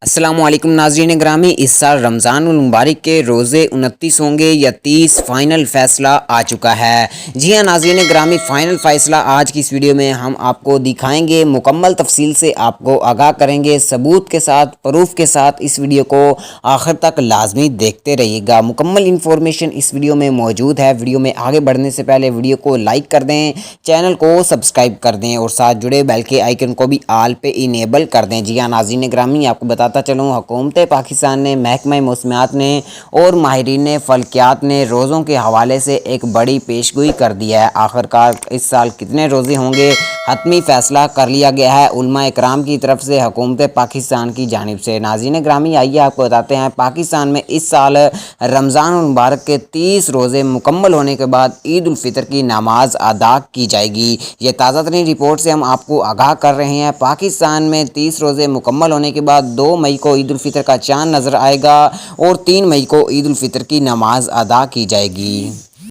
अस्सलाम वालेकुम नाज़रीन ग्रामी। इस साल रमज़ान मुबारक के रोज़े 29 होंगे या 30, फ़ाइनल फ़ैसला आ चुका है। जी हाँ नाज़रीन ग्रामी, फ़ाइनल फ़ैसला आज की इस वीडियो में हम आपको दिखाएंगे, मुकम्मल तफसील से आपको आगाह करेंगे, सबूत के साथ, प्रूफ के साथ। इस वीडियो को आखिर तक लाजमी देखते रहिएगा। मुकम्मल इन्फॉर्मेशन इस वीडियो में मौजूद है। वीडियो में आगे बढ़ने से पहले वीडियो को लाइक कर दें, चैनल को सब्सक्राइब कर दें और साथ जुड़े बेल के आइकन को भी आल पे इनेबल कर दें। जी हाँ नाज़रीन ग्रामी, आपको बताता चलूँ, हुकूमत पाकिस्तान ने, महकमा मौसमियात ने और माहिरीन फल्कियात ने रोज़ों के हवाले से एक बड़ी पेशगोई कर दी है। आखिरकार इस साल कितने रोज़े होंगे, हतमी फ़ैसला कर लिया गया है उलमा इकराम की तरफ से, हुकूमत पाकिस्तान की जानिब से। नाज़रीन ग्रामी, आइए आपको बताते हैं, पाकिस्तान में इस साल रमज़ान मुबारक के 30 रोज़े मुकम्मल होने के बाद ईद उल फितर की नमाज अदा की जाएगी। ये ताज़ा तरीन रिपोर्ट से हम आपको आगाह कर रहे हैं। पाकिस्तान में 30 रोज़े मुकम्मल होने के बाद 2 मई को ईद उल फितर का चाँद नज़र आएगा और 3 मई को ईद उल फितर की नमाज अदा की जाएगी।